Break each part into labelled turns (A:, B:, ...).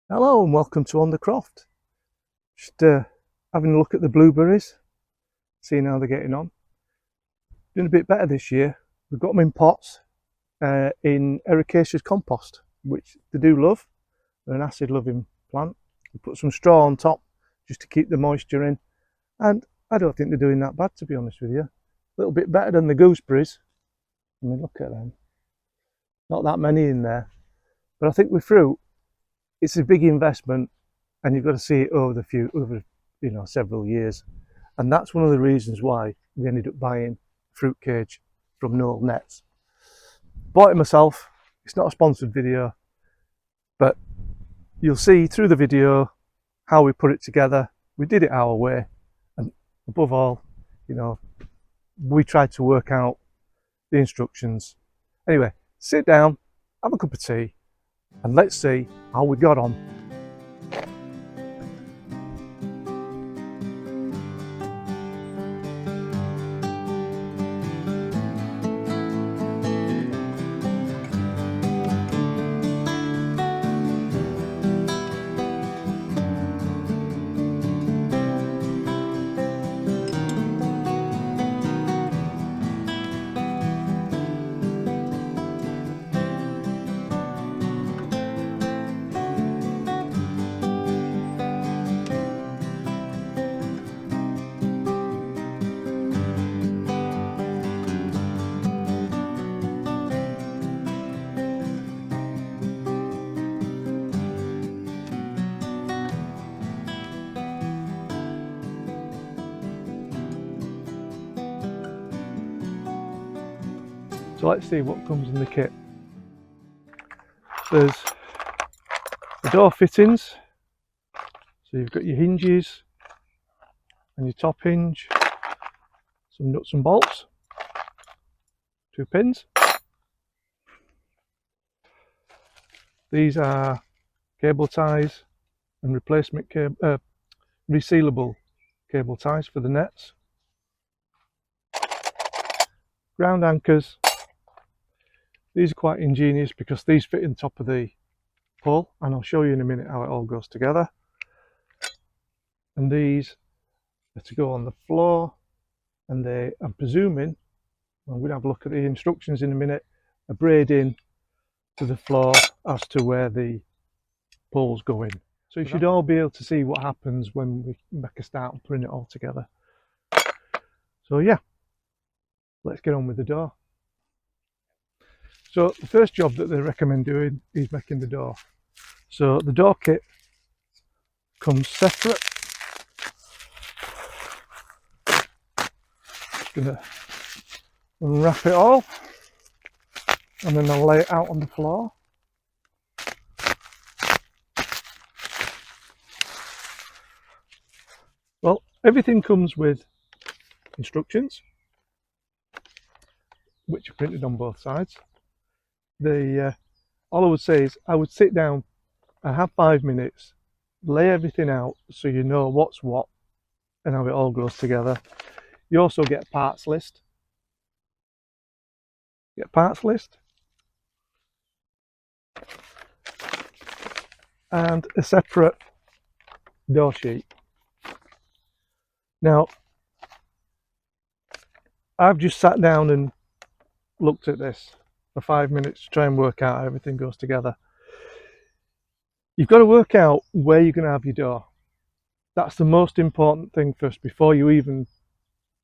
A: Hello and welcome to On the Croft. Just having a look at the blueberries, seeing how they're getting on. Doing a bit better this year. We've got them in pots in ericaceous compost, which they do love. They're an acid loving plant. We put some straw on top just to keep the moisture in, and I don't think they're doing that bad, to be honest with you. A little bit better than the gooseberries. I mean, look at them. Not that many in there, but I think with fruit, it's a big investment, and you've got to see it over several years. And that's one of the reasons why we ended up buying a fruit cage from Knowle Nets. Bought it myself. It's not a sponsored video, but you'll see through the video how we put it together. We did it our way, and above all, we tried to work out the instructions. Anyway, sit down, have a cup of tea, and let's see how we got on. So let's see what comes in the kit. There's the door fittings. So you've got your hinges and your top hinge, some nuts and bolts, 2 pins. These are cable ties and replacement resealable cable ties for the nets. Ground anchors. These are quite ingenious because these fit in the top of the pole, and I'll show you in a minute how it all goes together. And these are to go on the floor, and I'm presuming, I'm going to have a look at the instructions in a minute, are braid in to the floor as to where the poles go in. So you should all be able to see what happens when we make a start and putting it all together. So yeah, let's get on with the door. So the first job that they recommend doing is making the door. So the door kit comes separate. Just gonna unwrap it all, and then I'll lay it out on the floor. Well, everything comes with instructions, which are printed on both sides. All I would say is I would sit down and have 5 minutes, lay everything out so you know what's what and how it all goes together. You also get a parts list. And a separate door sheet. Now, I've just sat down and looked at this for 5 minutes to try and work out how everything goes together. You've got to work out where you're going to have your door. That's the most important thing first before you even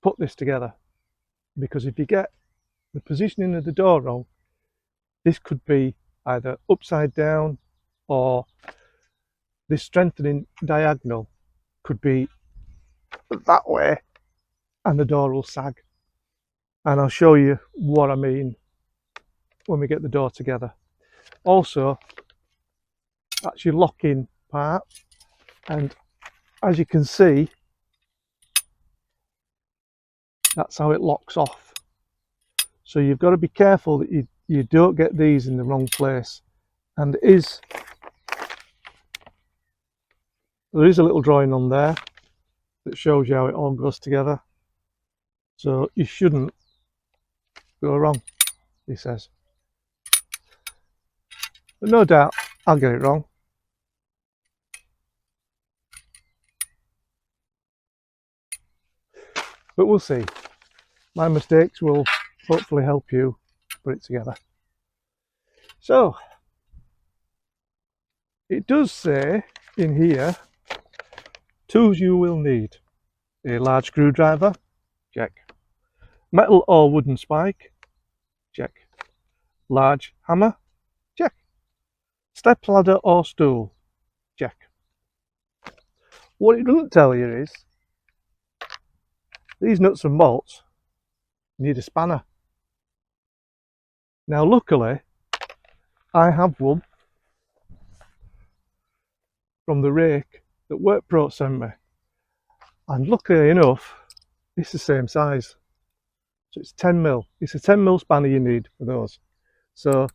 A: put this together, because if you get the positioning of the door wrong, this could be either upside down, or this strengthening diagonal could be that way and the door will sag. And I'll show you what I mean when we get the door together. Also, that's your lock-in part, and as you can see, that's how it locks off. So you've got to be careful that you don't get these in the wrong place. And there is a little drawing on there that shows you how it all goes together. So you shouldn't go wrong, he says. But no doubt I'll get it wrong. but we'll see. My mistakes will hopefully help you put it together. So it does say in here, tools you will need: a large screwdriver, check; metal or wooden spike, check; large hammer, check; step ladder or stool, check. What it doesn't tell you is these nuts and bolts need a spanner. Now luckily I have one from the rake that WorkPro sent me, and luckily enough it's the same size, so it's 10mm. It's a 10mm spanner you need for those. So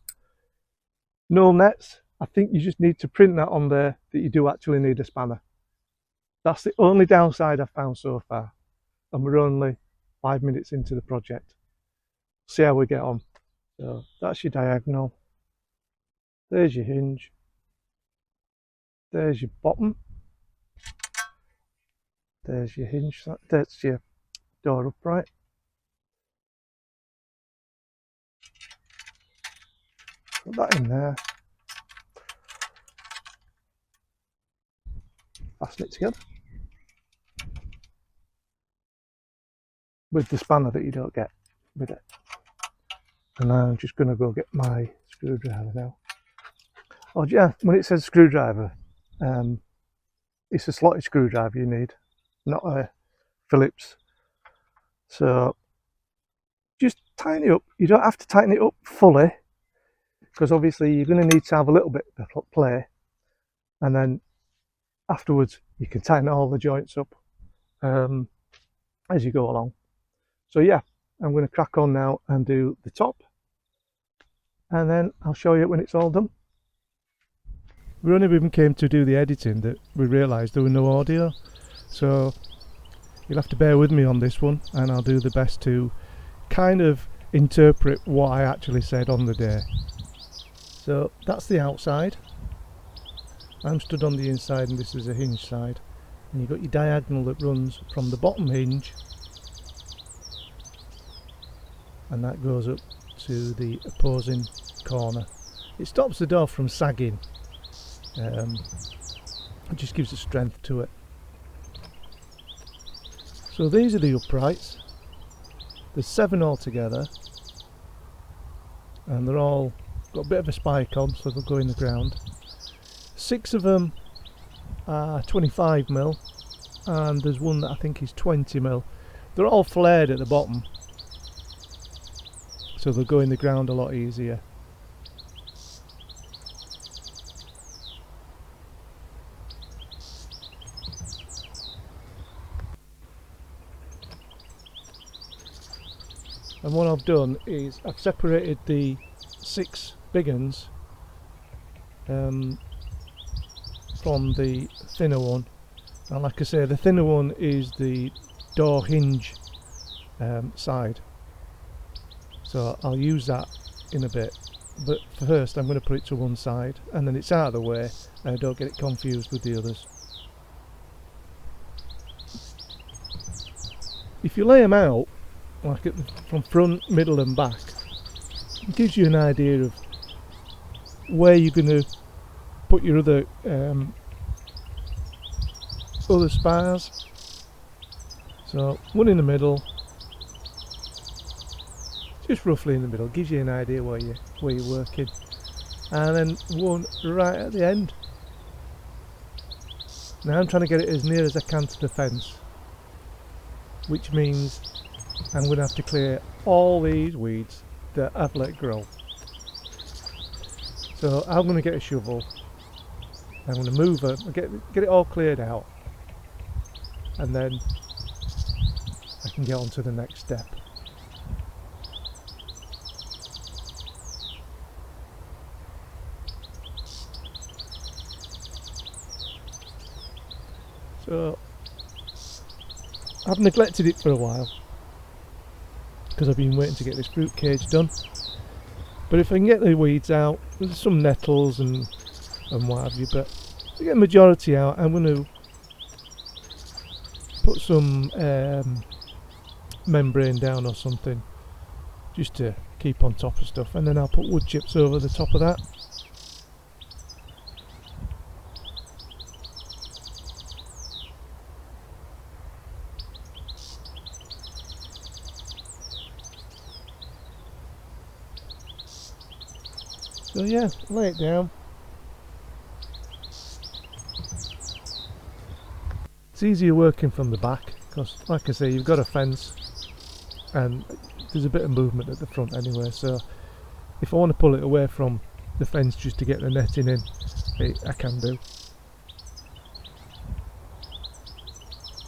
A: Knowle Nets, I think you just need to print that on there that you do actually need a spanner. That's the only downside I've found so far, and we're only 5 minutes into the project. See how we get on. So that's your diagonal, there's your hinge, there's your bottom, there's your hinge, that's your door upright. Put that in there, fasten it together with the spanner that you don't get with it. And I'm just going to go get my screwdriver now. Oh yeah, when it says screwdriver, it's a slotted screwdriver you need, not a Phillips. So just tighten it up. You don't have to tighten it up fully, because obviously you're going to need to have a little bit of play, and then afterwards you can tighten all the joints up as you go along. So yeah, I'm going to crack on now and do the top, and then I'll show you when it's all done. We only even came to do the editing that we realised there was no audio, so you'll have to bear with me on this one, and I'll do the best to kind of interpret what I actually said on the day. So that's the outside. I'm stood on the inside and this is a hinge side, and you've got your diagonal that runs from the bottom hinge, and that goes up to the opposing corner. It stops the door from sagging. It just gives it strength to it. So these are the uprights. There's 7 altogether, and they're all got a bit of a spike on, so they'll go in the ground. 6 of them are 25mm, and there's one that I think is 20mm. They're all flared at the bottom, so they'll go in the ground a lot easier. And what I've done is I've separated the 6 big uns from the thinner one, and like I say, the thinner one is the door hinge side, so I'll use that in a bit, but first I'm going to put it to one side, and then it's out of the way and I don't get it confused with the others. If you lay them out like from front, middle and back, it gives you an idea of where you're going to put your other spars. So one in the middle, just roughly in the middle, gives you an idea where you're working, and then one right at the end. Now I'm trying to get it as near as I can to the fence, which means I'm going to have to clear all these weeds that I've let grow. So I'm going to get a shovel, I'm going to move it, get it all cleared out, and then I can get on to the next step. So I've neglected it for a while because I've been waiting to get this fruit cage done, but if I can get the weeds out, there's some nettles and what have you, but to get the majority out, I'm going to put some membrane down or something, just to keep on top of stuff, and then I'll put wood chips over the top of that. So yeah, lay it down. It's easier working from the back because, like I say, you've got a fence and there's a bit of movement at the front anyway, so if I want to pull it away from the fence just to get the netting in, I can do.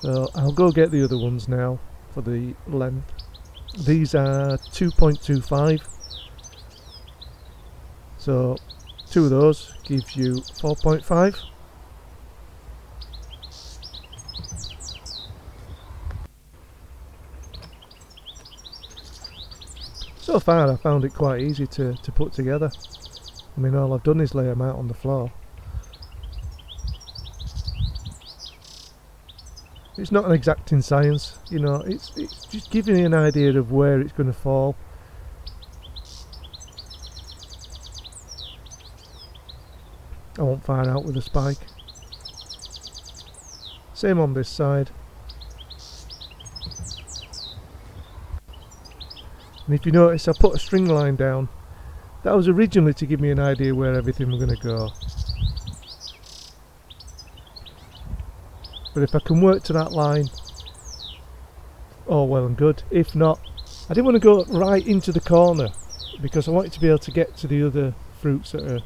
A: So I'll go get the other ones now for the length. These are 2.25, so 2 of those gives you 4.5. So far I found it quite easy to put together. I mean, all I've done is lay them out on the floor. It's not an exacting science, you know, it's just giving you an idea of where it's going to fall. I won't fire out with a spike. Same on this side. And if you notice, I put a string line down. That was originally to give me an idea where everything was going to go. But if I can work to that line, all well and good. If not, I didn't want to go right into the corner because I wanted to be able to get to the other fruits that are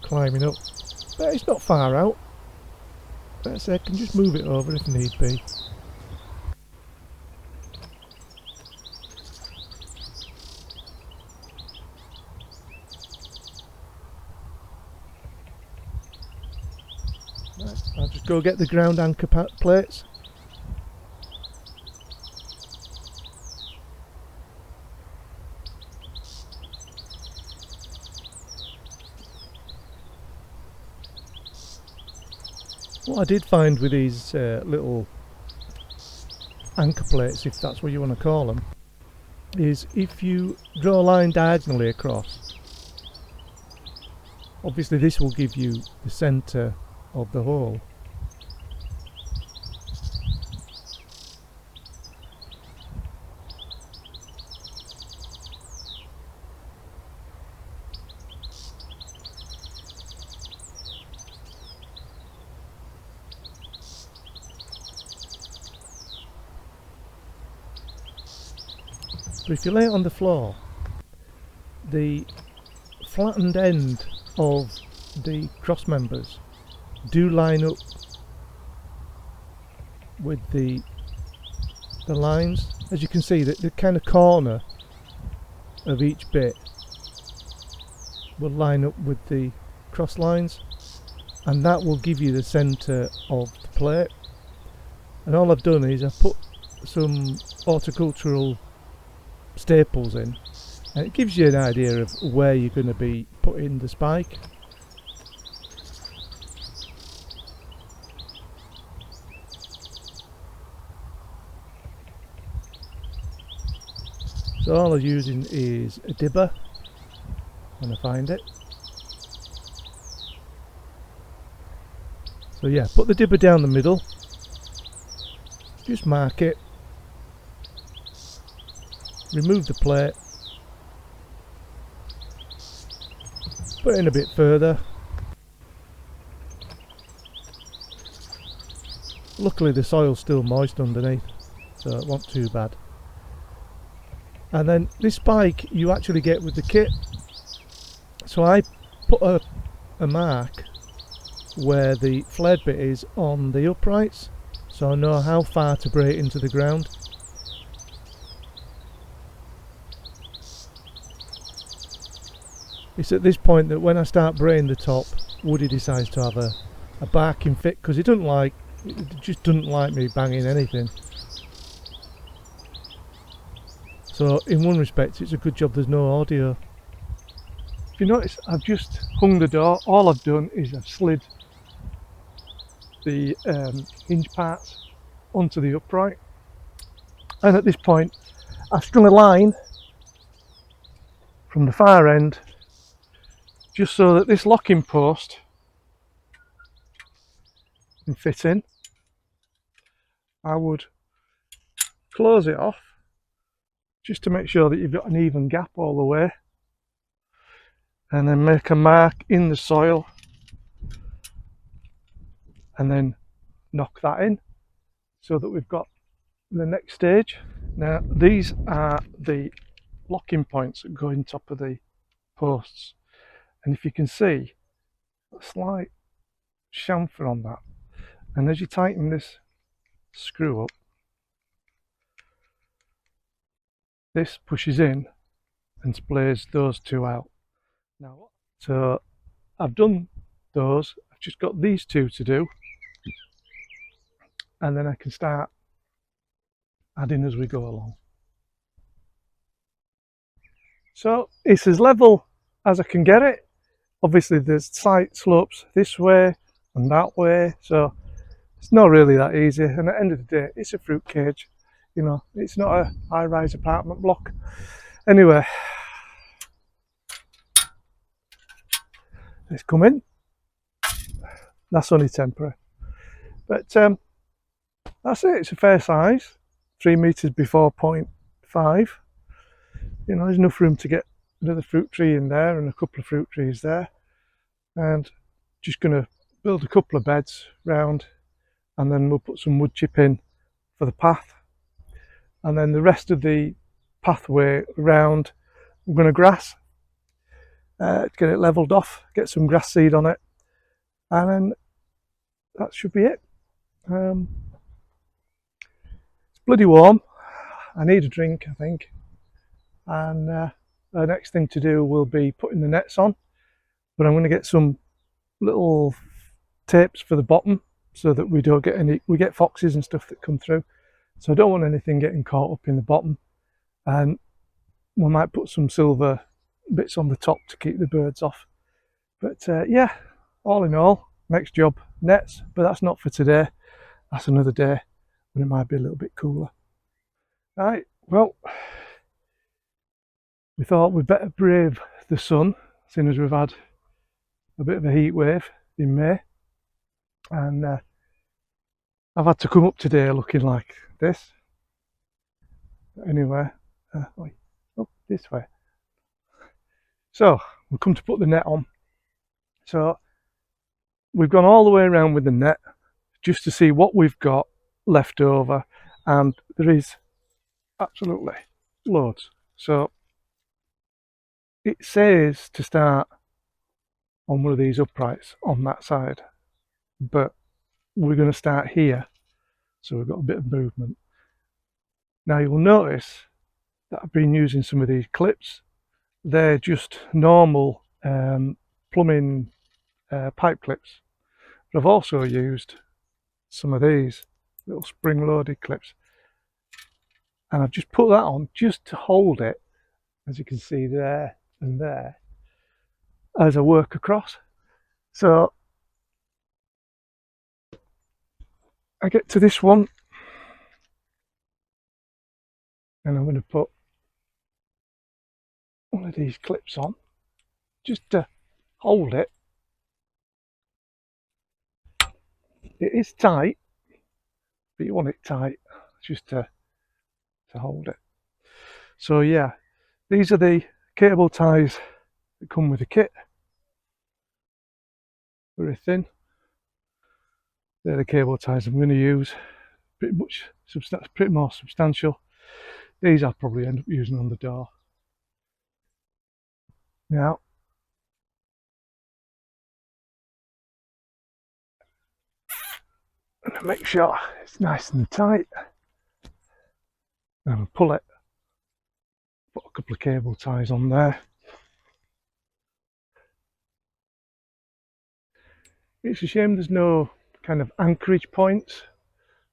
A: climbing up. But it's not far out. Like I say, I can just move it over if need be. Right, I'll just go get the ground anchor plates. What I did find with these little anchor plates, if that's what you want to call them, is if you draw a line diagonally across, obviously this will give you the centre of the hole. But if you lay it on the floor, the flattened end of the cross members do line up with the lines. As you can see, the kind of corner of each bit will line up with the cross lines, and that will give you the centre of the plate. And all I've done is I've put some horticultural staples in, and it gives you an idea of where you're going to be putting the spike. So all I'm using is a dibber when I find it. So yeah, put the dibber down the middle, just mark it, remove the plate, put it in a bit further. Luckily the soil's still moist underneath, so it wasn't too bad. And then this spike you actually get with the kit. So I put a mark where the flared bit is on the uprights, so I know how far to bray it into the ground. It's at this point that when I start braying the top, Woody decides to have a barking fit, because it just doesn't like me banging anything. So in one respect it's a good job there's no audio. If you notice, I've just hung the door. All I've done is I've slid the hinge parts onto the upright, and at this point I've strung a line from the far end just so that this locking post can fit in. I would close it off just to make sure that you've got an even gap all the way, and then make a mark in the soil and then knock that in so that we've got the next stage. Now these are the locking points that go in top of the posts, and if you can see a slight chamfer on that, and as you tighten this screw up, this pushes in and splays those two out. Now, so I've done those, I've just got these two to do, and then I can start adding as we go along. So it's as level as I can get it. Obviously there's slight slopes this way and that way, so it's not really that easy, and at the end of the day it's a fruit cage, you know, it's not a high-rise apartment block. Anyway, let's come in. That's only temporary, but that's it. It's a fair size, 3 meters by 4.5. You know, there's enough room to get another fruit tree in there and a couple of fruit trees there, and just going to build a couple of beds round, and then we'll put some wood chip in for the path, and then the rest of the pathway round I'm going to grass to get it levelled off, get some grass seed on it, and then that should be it. It's bloody warm, I need a drink I think, and the next thing to do will be putting the nets on, but I'm going to get some little tapes for the bottom so that we don't get any, we get foxes and stuff that come through, so I don't want anything getting caught up in the bottom, and we might put some silver bits on the top to keep the birds off. But yeah, all in all, next job, nets, but that's not for today, that's another day when it might be a little bit cooler. Right, well, we thought we'd better brave the sun, seeing as we've had a bit of a heat wave in May, and I've had to come up today looking like this. Anyway, oh, this way. So we've come to put the net on. So we've gone all the way around with the net just to see what we've got left over, and there is absolutely loads. So it says to start on one of these uprights on that side, but we're going to start here, so we've got a bit of movement. Now you'll notice that I've been using some of these clips. They're just normal plumbing pipe clips, but I've also used some of these little spring-loaded clips, and I've just put that on just to hold it, as you can see there and there, as I work across. So I get to this one, and I'm going to put one of these clips on just to hold it. It is tight, but you want it tight just to hold it. So yeah, these are the cable ties that come with the kit. Very thin. They're the cable ties I'm going to use. Pretty more substantial. These I'll probably end up using on the door. Now, I'm going to make sure it's nice and tight. And I'll pull it. Put a couple of cable ties on there. It's a shame there's no kind of anchorage points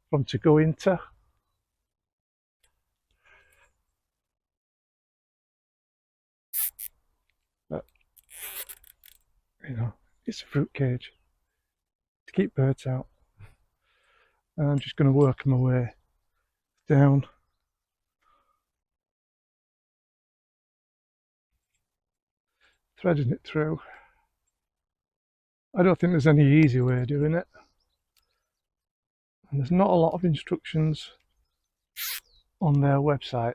A: for them to go into. But, you know, it's a fruit cage to keep birds out. And I'm just going to work my way down threading it through. I don't think there's any easy way of doing it, and there's not a lot of instructions on their website,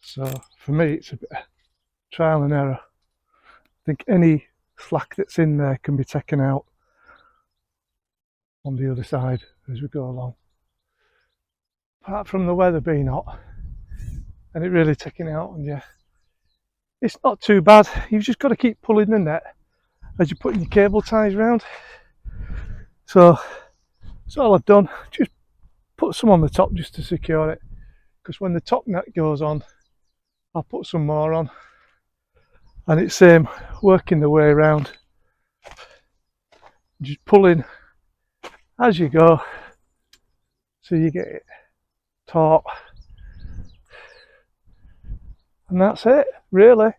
A: so for me it's a bit of trial and error. I think any slack that's in there can be taken out on the other side as we go along. Apart from the weather being hot and it really taking out on you, it's not too bad. You've just got to keep pulling the net as you're putting your cable ties around. So that's all I've done. Just put some on the top just to secure it, because when the top net goes on, I'll put some more on, and it's same working the way around, just pulling as you go so you get it taut, and that's it really.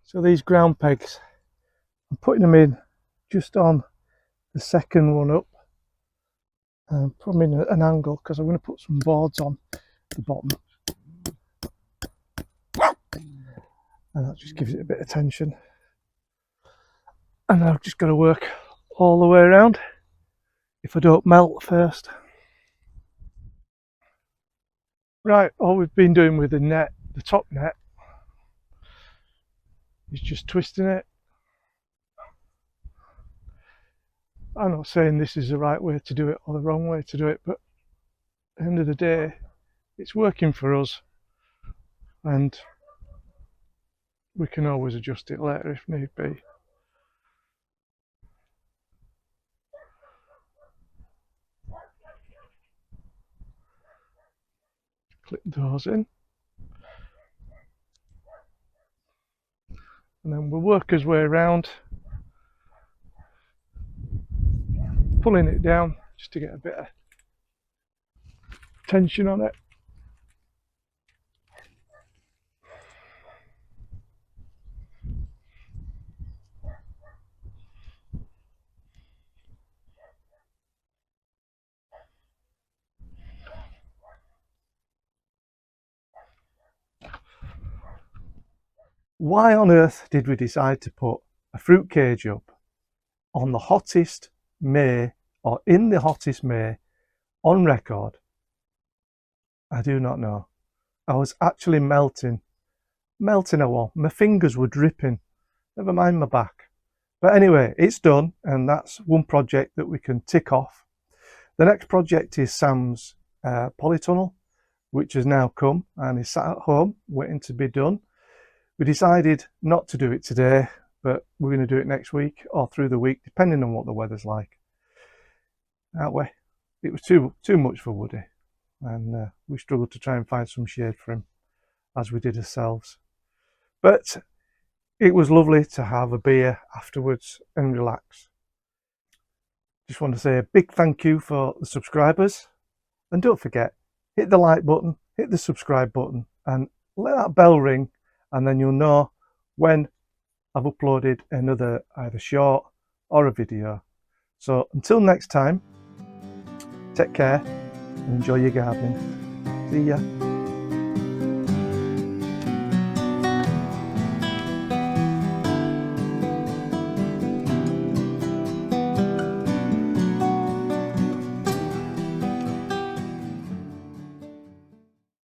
A: So these ground pegs, I'm putting them in just on the second one up, and put them in an angle because I'm going to put some boards on the bottom, and that just gives it a bit of tension. And I've just got to work all the way around if I don't melt first. Right, all we've been doing with the net, the top net, is just twisting it. I'm not saying this is the right way to do it or the wrong way to do it, but at the end of the day, it's working for us, and we can always adjust it later if need be. Clip those in, and then we'll work his way around, pulling it down just to get a bit of tension on it. Why on earth did we decide to put a fruit cage up on the hottest May, or in the hottest May on record? I do not know. I was actually melting I was. My fingers were dripping, never mind my back. But anyway, it's done, and that's one project that we can tick off. The next project is Sam's polytunnel, which has now come and is sat at home waiting to be done. We decided not to do it today, but we're going to do it next week or through the week, depending on what the weather's like. That way, it was too much for Woody, and we struggled to try and find some shade for him, as we did ourselves. But it was lovely to have a beer afterwards and relax. Just want to say a big thank you for the subscribers, and don't forget, hit the like button, hit the subscribe button, and let that bell ring, and then you'll know when I've uploaded another either short or a video. So until next time, take care and enjoy your gardening. See ya.